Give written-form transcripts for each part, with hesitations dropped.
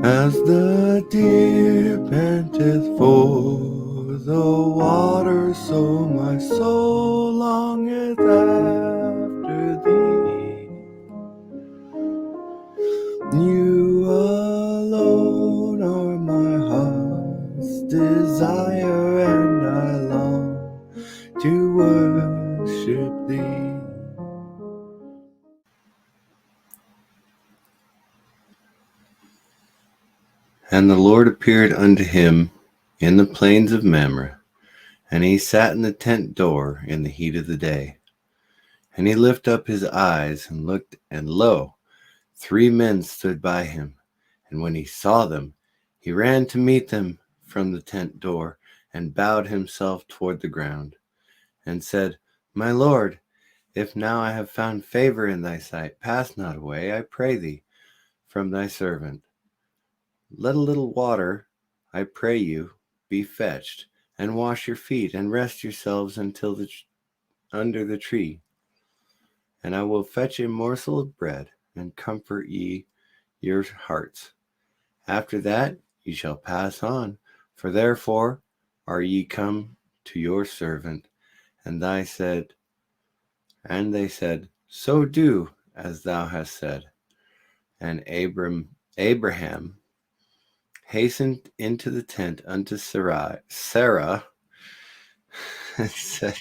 As the deer panteth for the water, so my soul longeth after thee. You alone are my heart's desire, and I long to worship thee. And the Lord appeared unto him in the plains of Mamre, and he sat in the tent door in the heat of the day. And he lifted up his eyes and looked, and lo, 3 men stood by him. And when he saw them, he ran to meet them from the tent door, and bowed himself toward the ground, and said, My Lord, if now I have found favor in thy sight, pass not away, I pray thee, from thy servant. Let a little water, I pray you, be fetched, and wash your feet, and rest yourselves until under the tree. And I will fetch a morsel of bread, and comfort ye your hearts. After that ye shall pass on, for therefore are ye come to your servant. And they said, So do as thou hast said. And Abraham hastened into the tent unto Sarah, and said,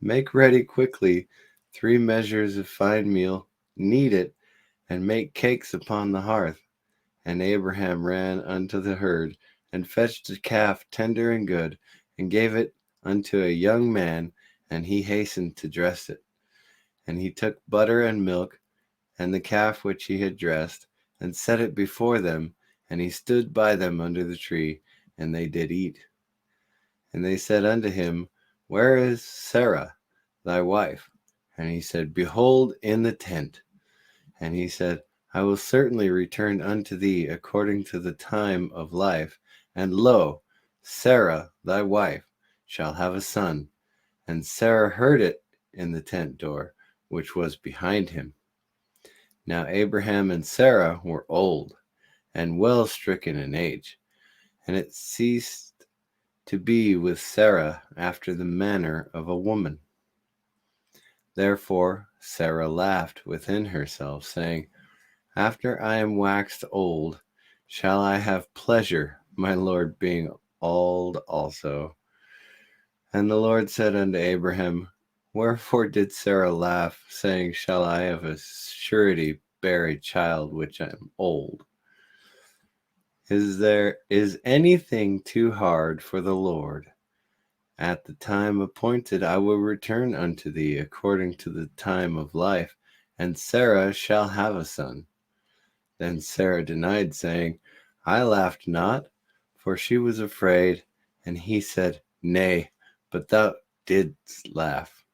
Make ready quickly 3 measures of fine meal, knead it, and make cakes upon the hearth. And Abraham ran unto the herd, and fetched a calf tender and good, and gave it unto a young man, and he hastened to dress it. And he took butter and milk, and the calf which he had dressed, and set it before them, and he stood by them under the tree, and they did eat. And they said unto him, Where is Sarah thy wife? And he said, Behold, in the tent. And he said, I will certainly return unto thee according to the time of life, and lo, Sarah thy wife shall have a son. And Sarah heard it in the tent door, which was behind him. Now Abraham and Sarah were old, and well stricken in age, and it ceased to be with Sarah after the manner of a woman. Therefore Sarah laughed within herself, saying, After I am waxed old, shall I have pleasure, my Lord being old also? And the Lord said unto Abraham, Wherefore did Sarah laugh, saying, Shall I of a surety bear a child which I am old? Is anything too hard for the Lord? At the time appointed I will return unto thee according to the time of life, and Sarah shall have a son. Then Sarah denied, saying, I laughed not, for she was afraid. And he said, Nay, but thou didst laugh.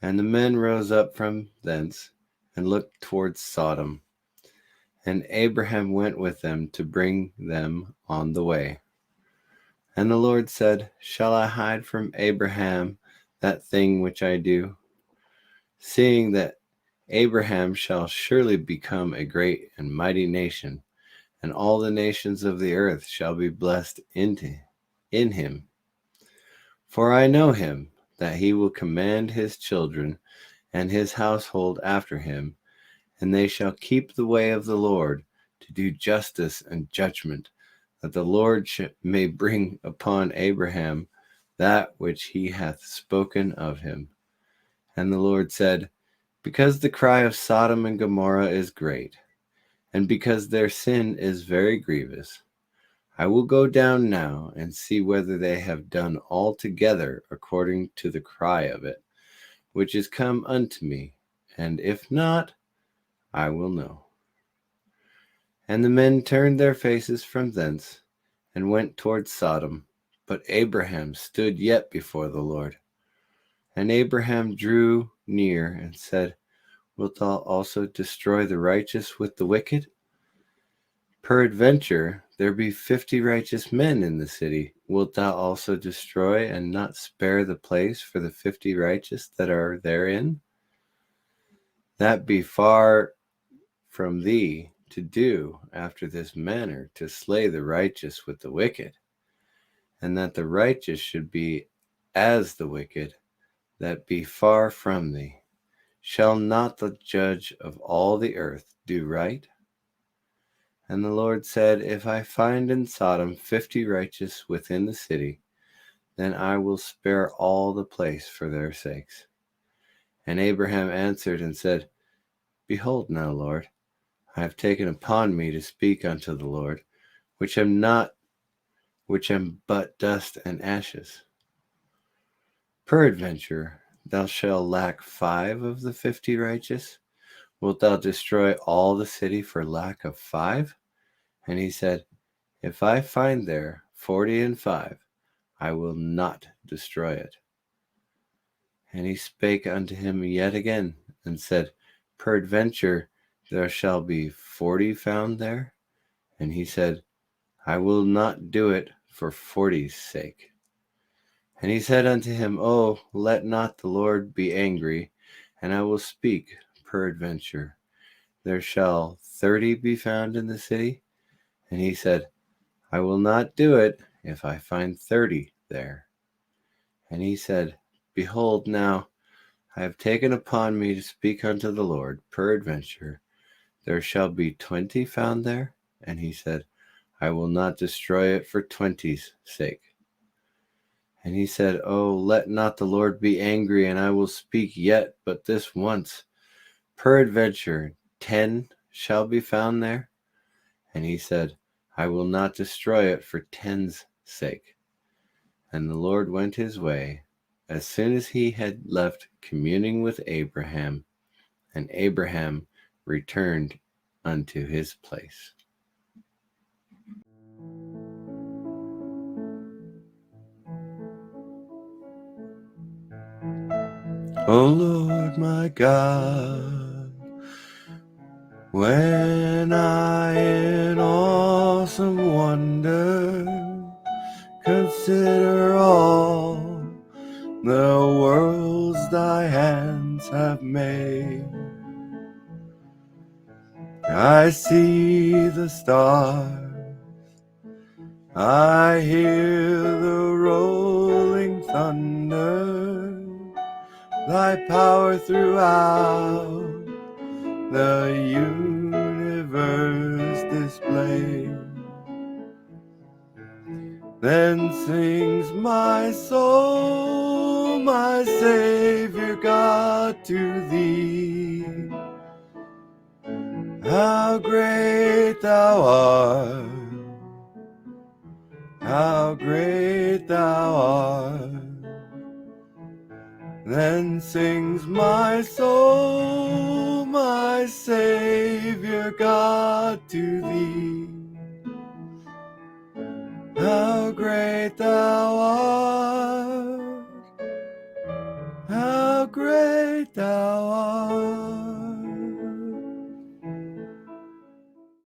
And the men rose up from thence, and looked towards Sodom. And Abraham went with them to bring them on the way. And the Lord said, Shall I hide from Abraham that thing which I do? Seeing that Abraham shall surely become a great and mighty nation, and all the nations of the earth shall be blessed in him. For I know him, that he will command his children and his household after him, and they shall keep the way of the Lord, to do justice and judgment, that the Lord may bring upon Abraham that which he hath spoken of him. And the Lord said, Because the cry of Sodom and Gomorrah is great, and because their sin is very grievous, I will go down now and see whether they have done altogether according to the cry of it, which is come unto me, and if not, I will know. And the men turned their faces from thence, and went toward Sodom, but Abraham stood yet before the Lord. And Abraham drew near and said, Wilt thou also destroy the righteous with the wicked? Peradventure there be 50 righteous men in the city. Wilt thou also destroy and not spare the place for the 50 righteous that are therein? That be far from thee to do after this manner, to slay the righteous with the wicked, and that the righteous should be as the wicked that be far from thee? Shall not the judge of all the earth do right? And the Lord said, If I find in Sodom 50 righteous within the city, then I will spare all the place for their sakes. And Abraham answered and said, Behold now, Lord, I have taken upon me to speak unto the Lord, which am but dust and ashes. Peradventure thou shalt lack 5 of the 50 righteous. Wilt thou destroy all the city for lack of 5? And he said, If I find there 45, I will not destroy it. And he spake unto him yet again, and said, Peradventure there shall be 40 found there? And he said, I will not do it for 40's sake. And he said unto him, Oh, let not the Lord be angry, and I will speak. Peradventure there shall 30 be found in the city? And he said, I will not do it if I find 30 there. And he said, Behold now, I have taken upon me to speak unto the Lord. Peradventure there shall be 20 found there? And he said, I will not destroy it for 20's sake. And he said, Oh, let not the Lord be angry, and I will speak yet but this once. Peradventure 10 shall be found there? And he said, I will not destroy it for 10's sake. And the Lord went his way as soon as he had left communing with Abraham, and Abraham returned unto his place. O Lord my God, when I in awesome wonder consider all the worlds thy hands have made, I see the stars, I hear the rolling thunder, thy power throughout the universe displayed. Then sings my soul, my Savior God, to thee. How great thou art, how great thou art. Then sings my soul, my Savior God, to thee. How great thou art, how great thou art.